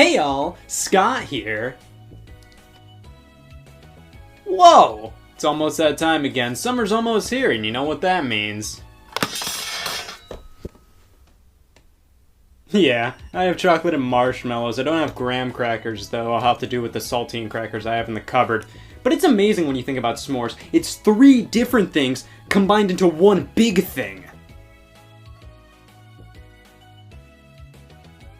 Hey y'all, Scott here. Whoa! It's almost that time again. Summer's almost here, and you know what that means. Yeah, I have chocolate and marshmallows. I don't have graham crackers, though. I'll have to do with the saltine crackers I have in the cupboard. But it's amazing when you think about s'mores. It's 3 different things combined into one big thing.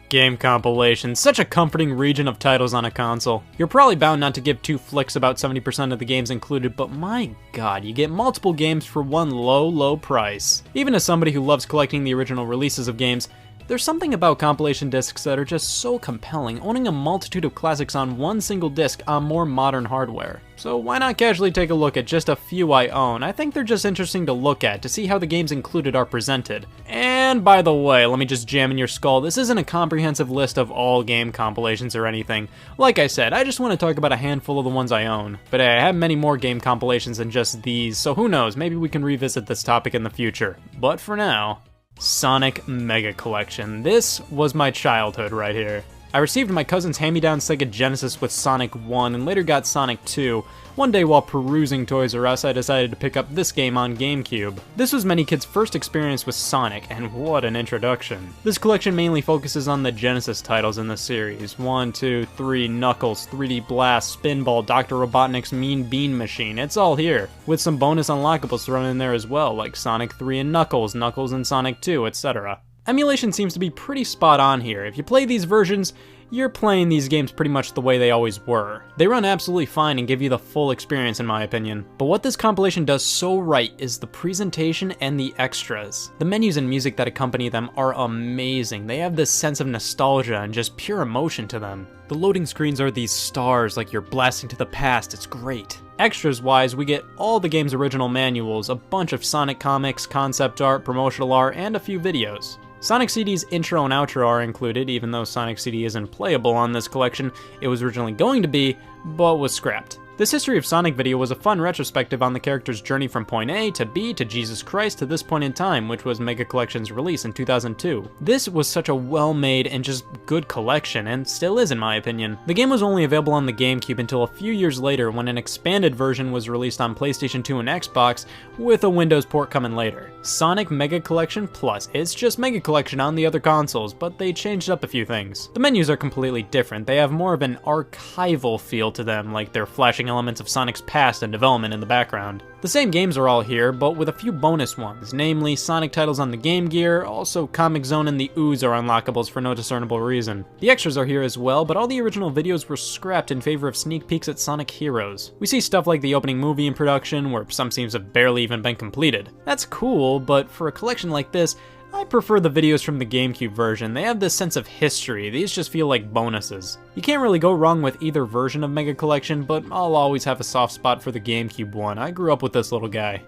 Game compilations, such a comforting region of titles on a console. You're probably bound not to give 2 flicks about 70% of the games included, but my god, you get multiple games for one low price. Even as somebody who loves collecting the original releases of games, there's something about compilation discs that are just so compelling, owning a multitude of classics on one single disc on more modern hardware. So why not casually take a look at just a few I own? I think they're just interesting to look at, to see how the games included are presented. And by the way, let me just jam in your skull, this isn't a comprehensive list of all game compilations or anything. Like I said, I just want to talk about a handful of the ones I own. But hey, I have many more game compilations than just these, so who knows, maybe we can revisit this topic in the future. But for now, Sonic Mega Collection. This was my childhood right here. I received my cousin's hand-me-down Sega Genesis with Sonic 1 and later got Sonic 2. One day while perusing Toys R Us, I decided to pick up this game on GameCube. This was many kids' first experience with Sonic, and what an introduction. This collection mainly focuses on the Genesis titles in the series. 1, 2, 3, Knuckles, 3D Blast, Spinball, Dr. Robotnik's Mean Bean Machine. It's all here, with some bonus unlockables thrown in there as well, like Sonic 3 and Knuckles, Knuckles and Sonic 2, etc. Emulation seems to be pretty spot on here. If you play these versions, you're playing these games pretty much the way they always were. They run absolutely fine and give you the full experience in my opinion. But what this compilation does so right is the presentation and the extras. The menus and music that accompany them are amazing. They have this sense of nostalgia and just pure emotion to them. The loading screens are these stars like you're blasting to the past, it's great. Extras wise, we get all the game's original manuals, a bunch of Sonic comics, concept art, promotional art, and a few videos. Sonic CD's intro and outro are included, even though Sonic CD isn't playable on this collection. It was originally going to be, but was scrapped. This History of Sonic video was a fun retrospective on the character's journey from point A to B to Jesus Christ to this point in time, which was Mega Collection's release in 2002. This was such a well-made and just good collection, and still is in my opinion. The game was only available on the GameCube until a few years later when an expanded version was released on PlayStation 2 and Xbox, with a Windows port coming later. Sonic Mega Collection Plus. It's just Mega Collection on the other consoles, but they changed up a few things. The menus are completely different. They have more of an archival feel to them, like they're flashing elements of Sonic's past and development in the background. The same games are all here, but with a few bonus ones, namely Sonic titles on the Game Gear, also Comic Zone and the Ooze are unlockables for no discernible reason. The extras are here as well, but all the original videos were scrapped in favor of sneak peeks at Sonic Heroes. We see stuff like the opening movie in production, where some scenes have barely even been completed. That's cool, but for a collection like this, I prefer the videos from the GameCube version. They have this sense of history. These just feel like bonuses. You can't really go wrong with either version of Mega Collection, but I'll always have a soft spot for the GameCube one. I grew up with this little guy.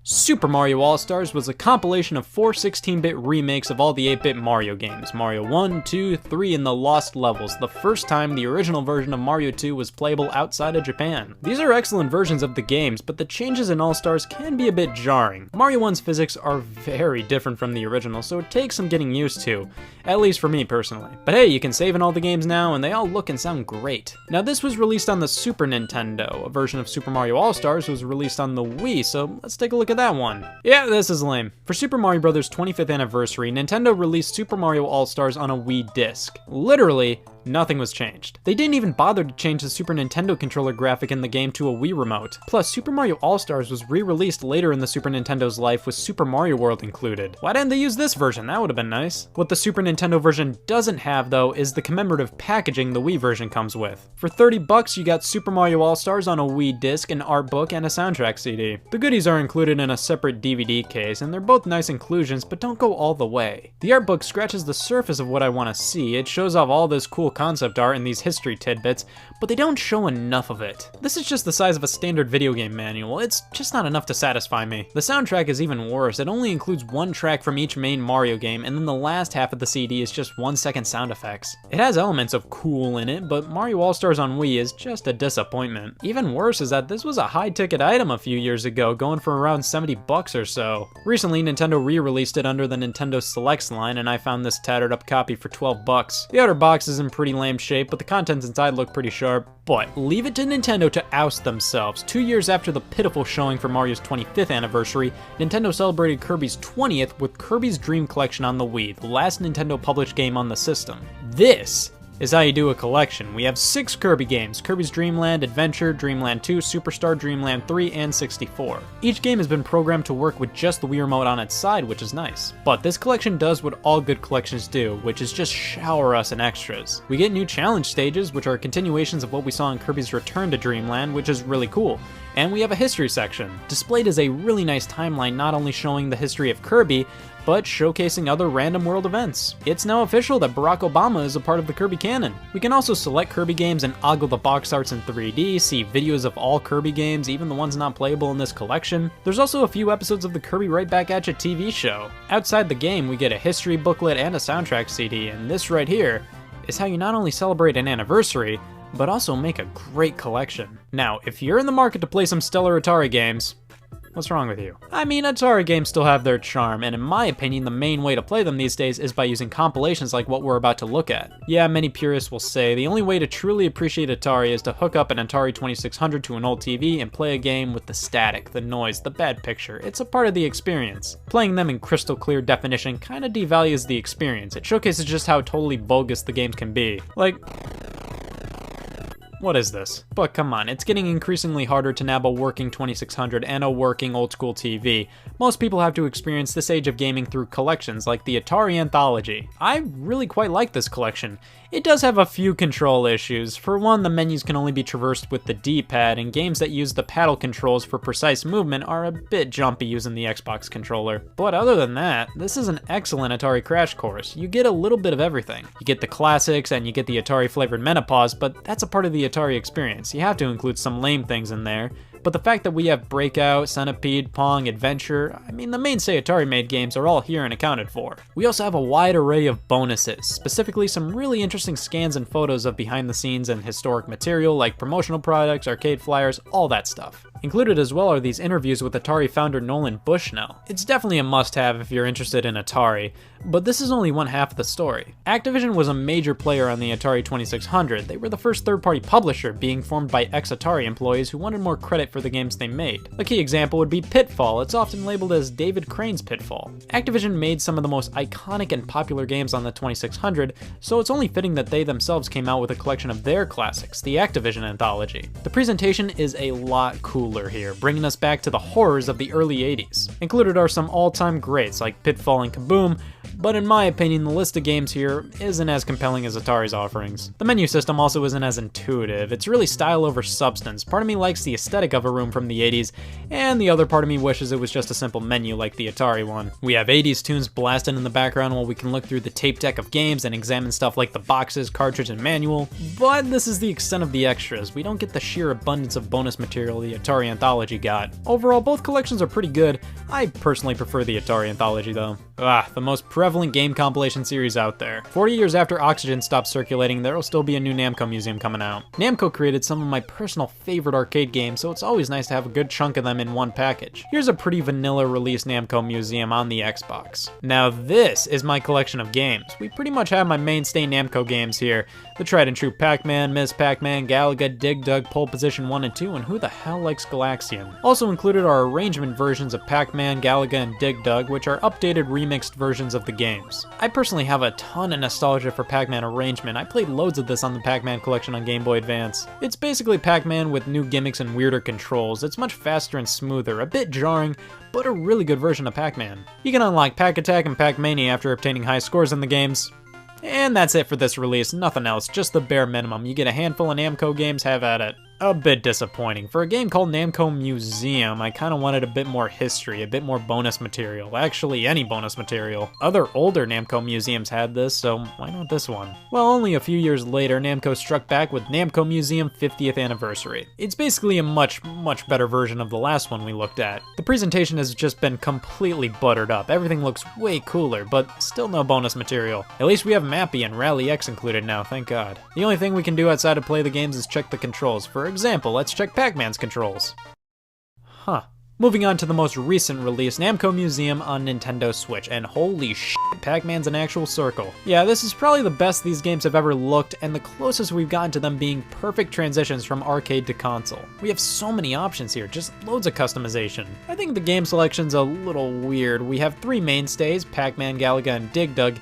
Super Mario All-Stars was a compilation of 4 16-bit remakes of all the 8-bit Mario games, Mario 1, 2, 3, and the Lost Levels, the first time the original version of Mario 2 was playable outside of Japan. These are excellent versions of the games, but the changes in All-Stars can be a bit jarring. Mario 1's physics are very different from the original, so it takes some getting used to, at least for me personally. But hey, you can save in all the games now, and they all look and sound great. Now this was released on the Super Nintendo. A version of Super Mario All-Stars was released on the Wii, so let's take a look at that one. Yeah, this is lame. For Super Mario Bros. 25th anniversary, Nintendo released Super Mario All-Stars on a Wii disc. Literally, nothing was changed. They didn't even bother to change the Super Nintendo controller graphic in the game to a Wii remote. Plus, Super Mario All-Stars was re-released later in the Super Nintendo's life with Super Mario World included. Why didn't they use this version? That would have been nice. What the Super Nintendo version doesn't have, though, is the commemorative packaging the Wii version comes with. For $30, you got Super Mario All-Stars on a Wii disc, an art book, and a soundtrack CD. The goodies are included in a separate DVD case, and they're both nice inclusions, but don't go all the way. The art book scratches the surface of what I want to see. It shows off all this cool concept art and these history tidbits, but they don't show enough of it. This is just the size of a standard video game manual. It's just not enough to satisfy me. The soundtrack is even worse. It only includes 1 track from each main Mario game, and then the last half of the CD is just 1-second sound effects. It has elements of cool in it, but Mario All-Stars on Wii is just a disappointment. Even worse is that this was a high-ticket item a few years ago, going for around $70 or so. Recently, Nintendo re-released it under the Nintendo Selects line, and I found this tattered up copy for $12. The outer box is in pretty lame shape, but the contents inside look pretty sharp. But leave it to Nintendo to oust themselves. 2 years after the pitiful showing for Mario's 25th anniversary, Nintendo celebrated Kirby's 20th with Kirby's Dream Collection on the Wii, the last Nintendo published game on the system. This is how you do a collection. We have 6 Kirby games: Kirby's Dream Land, Adventure, Dreamland 2, Superstar, Dreamland 3, and 64. Each game has been programmed to work with just the Wii Remote on its side, which is nice. But this collection does what all good collections do, which is just shower us in extras. We get new challenge stages, which are continuations of what we saw in Kirby's Return to Dreamland, which is really cool. And we have a history section. Displayed is a really nice timeline, not only showing the history of Kirby, but showcasing other random world events. It's now official that Barack Obama is a part of the Kirby canon. We can also select Kirby games and ogle the box arts in 3D, see videos of all Kirby games, even the ones not playable in this collection. There's also a few episodes of the Kirby Right Back At Ya TV show. Outside the game, we get a history booklet and a soundtrack CD, and this right here is how you not only celebrate an anniversary, but also make a great collection. Now, if you're in the market to play some stellar Atari games, what's wrong with you? I mean, Atari games still have their charm, and in my opinion, the main way to play them these days is by using compilations like what we're about to look at. Yeah, many purists will say the only way to truly appreciate Atari is to hook up an Atari 2600 to an old TV and play a game with the static, the noise, the bad picture. It's a part of the experience. Playing them in crystal clear definition kinda devalues the experience. It showcases just how totally bogus the games can be. Like, what is this? But come on, it's getting increasingly harder to nab a working 2600 and a working old school TV. Most people have to experience this age of gaming through collections like the Atari Anthology. I really quite like this collection. It does have a few control issues. For one, the menus can only be traversed with the D-pad, and games that use the paddle controls for precise movement are a bit jumpy using the Xbox controller. But other than that, this is an excellent Atari crash course. You get a little bit of everything. You get the classics and you get the Atari flavored menopause, but that's a part of the Atari experience. You have to include some lame things in there. But the fact that we have Breakout, Centipede, Pong, Adventure, I mean, the mainstay Atari-made games are all here and accounted for. We also have a wide array of bonuses, specifically some really interesting scans and photos of behind-the-scenes and historic material like promotional products, arcade flyers, all that stuff. Included as well are these interviews with Atari founder Nolan Bushnell. It's definitely a must-have if you're interested in Atari, but this is only one half of the story. Activision was a major player on the Atari 2600. They were the first third-party publisher, being formed by ex-Atari employees who wanted more credit for the games they made. A key example would be Pitfall. It's often labeled as David Crane's Pitfall. Activision made some of the most iconic and popular games on the 2600, so it's only fitting that they themselves came out with a collection of their classics, the Activision Anthology. The presentation is a lot cooler here, bringing us back to the horrors of the early 80s. Included are some all-time greats like Pitfall and Kaboom, but in my opinion, the list of games here isn't as compelling as Atari's offerings. The menu system also isn't as intuitive. It's really style over substance. Part of me likes the aesthetic of a room from the 80s, and the other part of me wishes it was just a simple menu like the Atari one. We have 80s tunes blasting in the background while we can look through the tape deck of games and examine stuff like the boxes, cartridge, and manual, but this is the extent of the extras. We don't get the sheer abundance of bonus material the Atari Anthology got. Overall, both collections are pretty good. I personally prefer the Atari Anthology though. The most prevalent game compilation series out there. 40 years after Oxygen stopped circulating, there will still be a new Namco museum coming out. Namco created some of my personal favorite arcade games, so it's always nice to have a good chunk of them in one package. Here's a pretty vanilla release Namco museum on the Xbox. Now this is my collection of games. We pretty much have my mainstay Namco games here. The tried and true Pac-Man, Ms. Pac-Man, Galaga, Dig Dug, Pole Position 1 and 2, and who the hell likes Galaxian? Also included are arrangement versions of Pac-Man, Galaga, and Dig Dug, which are updated remixed versions of the games. I personally have a ton of nostalgia for Pac-Man arrangement. I played loads of this on the Pac-Man collection on Game Boy Advance. It's basically Pac-Man with new gimmicks and weirder controls. It's much faster and smoother, a bit jarring, but a really good version of Pac-Man. You can unlock Pac-Attack and Pac-Mania after obtaining high scores in the games. And that's it for this release, nothing else, just the bare minimum. You get a handful of Namco games, have at it. A bit disappointing. For a game called Namco Museum, I kinda wanted a bit more history, a bit more bonus material. Actually, any bonus material. Other older Namco museums had this, so why not this one? Well, only a few years later, Namco struck back with Namco Museum 50th Anniversary. It's basically a much better version of the last one we looked at. The presentation has just been completely buttered up. Everything looks way cooler, but still no bonus material. At least we have Mappy and Rally X included now, thank God. The only thing we can do outside of play the games is check the controls. For example, let's check Pac-Man's controls. Moving on to the most recent release, Namco Museum on Nintendo Switch, and holy shit, Pac-Man's an actual circle. Yeah, this is probably the best these games have ever looked, and the closest we've gotten to them being perfect transitions from arcade to console. We have so many options here, just loads of customization. I think the game selection's a little weird. We have 3 mainstays, Pac-Man, Galaga, and Dig Dug,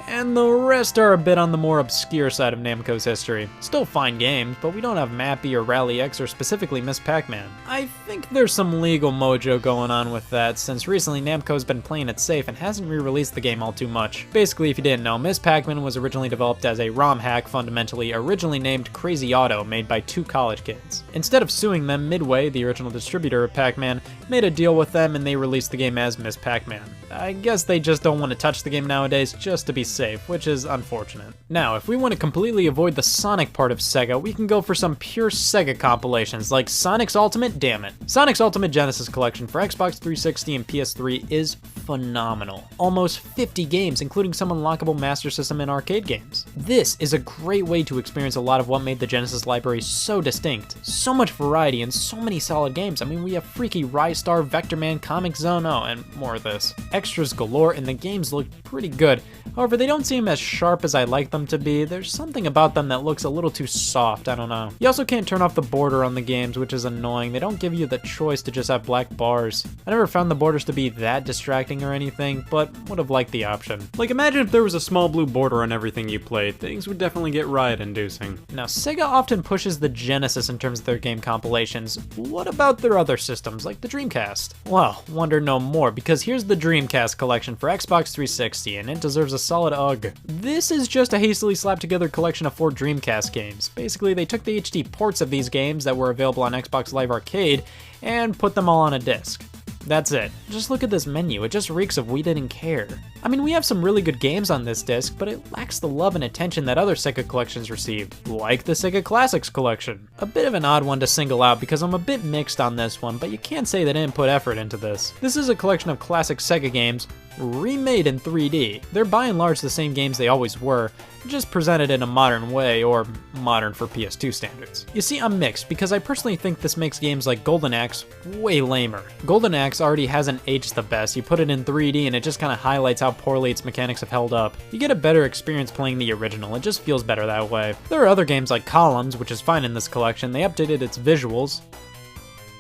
and the rest are a bit on the more obscure side of Namco's history. Still fine games, but we don't have Mappy or Rally X or specifically Miss Pac-Man. I think there's some legal mojo going on with that, since recently Namco's been playing it safe and hasn't re-released the game all too much. Basically, if you didn't know, Miss Pac-Man was originally developed as a ROM hack, fundamentally originally named Crazy Auto, made by 2 college kids. Instead of suing them, Midway, the original distributor of Pac-Man, made a deal with them and they released the game as Miss Pac-Man. I guess they just don't want to touch the game nowadays just to be safe, which is unfortunate. Now, if we want to completely avoid the Sonic part of Sega, we can go for some pure Sega compilations, like Sonic's Ultimate Damn It. Sonic's Ultimate Genesis Collection for Xbox 360 and PS3 is phenomenal. Almost 50 games, including some unlockable Master System and arcade games. This is a great way to experience a lot of what made the Genesis library so distinct. So much variety and so many solid games. I mean, we have freaky Rystar, Vector Man, Comic Zone, oh, and more of this. Extras galore, and the games look pretty good. However, they don't seem as sharp as I'd like them to be. There's something about them that looks a little too soft, I don't know. You also can't turn off the border on the games, which is annoying. They don't give you the choice to just have black bars. I never found the borders to be that distracting or anything, but would have liked the option. Like, imagine if there was a small blue border on everything you played. Things would definitely get riot-inducing. Now, Sega often pushes the Genesis in terms of their game compilations. What about their other systems, like the Dreamcast? Well, wonder no more, because here's the Dreamcast collection for Xbox 360, and it deserves a solid UGG. This is just a hastily slapped together collection of 4 Dreamcast games. Basically, they took the HD ports of these games that were available on Xbox Live Arcade and put them all on a disc. That's it. Just look at this menu, it just reeks of we didn't care. I mean, we have some really good games on this disc, but it lacks the love and attention that other Sega collections received, like the Sega Classics collection. A bit of an odd one to single out because I'm a bit mixed on this one, but you can't say they didn't put effort into this. This is a collection of classic Sega games, remade in 3D. They're by and large the same games they always were, just presented in a modern way, or modern for PS2 standards. You see, I'm mixed, because I personally think this makes games like Golden Axe way lamer. Golden Axe already hasn't aged the best. You put it in 3D and it just kind of highlights how poorly its mechanics have held up. You get a better experience playing the original, it just feels better that way. There are other games like Columns, which is fine in this collection. They updated its visuals,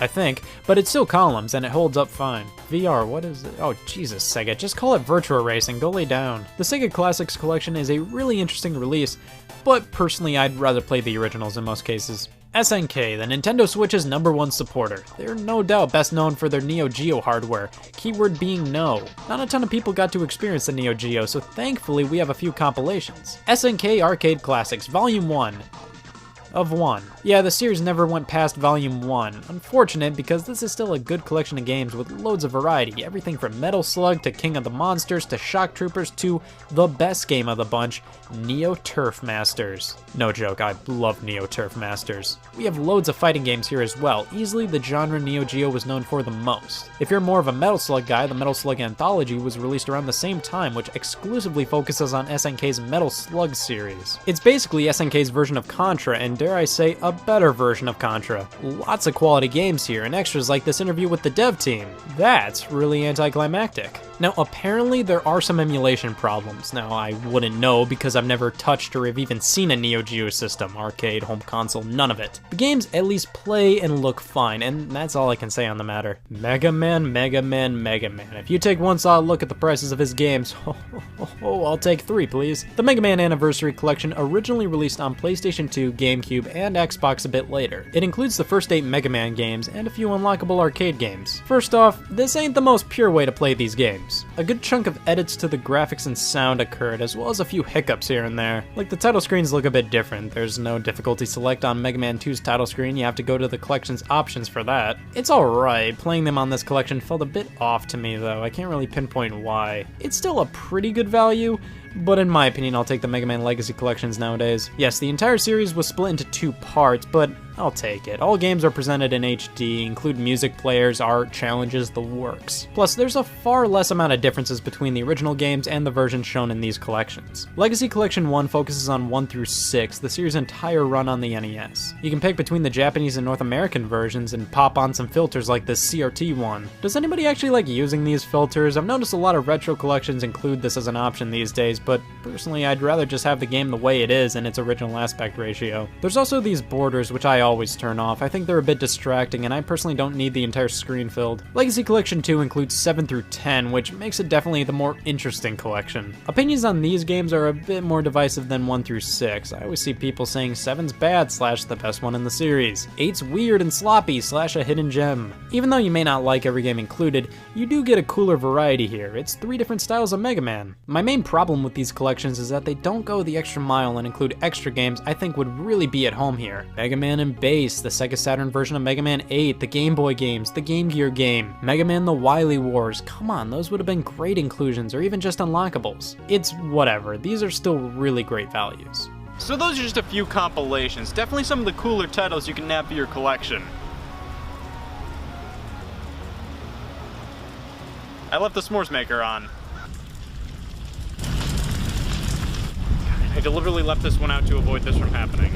I think, but it's still Columns and it holds up fine. VR, what is it? Oh, Jesus, Sega, just call it Virtua Racing, go lay down. The Sega Classics collection is a really interesting release, but personally I'd rather play the originals in most cases. SNK, the Nintendo Switch's #1 supporter. They're no doubt best known for their Neo Geo hardware, keyword being no. Not a ton of people got to experience the Neo Geo, so thankfully we have a few compilations. SNK Arcade Classics, Volume 1. Of 1. Yeah, the series never went past Volume 1. Unfortunate, because this is still a good collection of games with loads of variety. Everything from Metal Slug to King of the Monsters to Shock Troopers to the best game of the bunch, Neo Turf Masters. No joke, I love Neo Turf Masters. We have loads of fighting games here as well, easily the genre Neo Geo was known for the most. If you're more of a Metal Slug guy, the Metal Slug Anthology was released around the same time, which exclusively focuses on SNK's Metal Slug series. It's basically SNK's version of Contra, and dare I say, a better version of Contra. Lots of quality games here, and extras like this interview with the dev team. That's really anticlimactic. Now, apparently there are some emulation problems. Now, I wouldn't know because I've never touched or have even seen a Neo Geo system, arcade, home console, none of it. The games at least play and look fine, and that's all I can say on the matter. Mega Man, Mega Man, Mega Man. If you take one solid look at the prices of his games, I'll take 3, please. The Mega Man Anniversary Collection originally released on PlayStation 2, GameCube, and Xbox a bit later. It includes the first 8 Mega Man games and a few unlockable arcade games. First off, this ain't the most pure way to play these games. A good chunk of edits to the graphics and sound occurred, as well as a few hiccups here and there. Like, the title screens look a bit different. There's no difficulty select on Mega Man 2's title screen, you have to go to the collection's options for that. It's alright, playing them on this collection felt a bit off to me though, I can't really pinpoint why. It's still a pretty good value, but in my opinion I'll take the Mega Man Legacy collections nowadays. Yes, the entire series was split into 2 parts, but I'll take it. All games are presented in HD, include music players, art, challenges, the works. Plus, there's a far less amount of differences between the original games and the versions shown in these collections. Legacy Collection 1 focuses on 1 through 6, the series' entire run on the NES. You can pick between the Japanese and North American versions and pop on some filters like this CRT one. Does anybody actually like using these filters? I've noticed a lot of retro collections include this as an option these days, but personally I'd rather just have the game the way it is in its original aspect ratio. There's also these borders, which I always turn off. I think they're a bit distracting, and I personally don't need the entire screen filled. Legacy Collection 2 includes 7 through 10, which makes it definitely the more interesting collection. Opinions on these games are a bit more divisive than 1 through 6. I always see people saying 7's bad / the best one in the series. 8's weird and sloppy / a hidden gem. Even though you may not like every game included, you do get a cooler variety here. It's 3 different styles of Mega Man. My main problem with these collections is that they don't go the extra mile and include extra games I think would really be at home here. Mega Man and Bass, the Sega Saturn version of Mega Man 8, the Game Boy games, the Game Gear game, Mega Man the Wily Wars. Come on, those would have been great inclusions, or even just unlockables. It's whatever, these are still really great values. So those are just a few compilations, definitely some of the cooler titles you can nab for your collection. I left the s'mores maker on. I deliberately left this one out to avoid this from happening.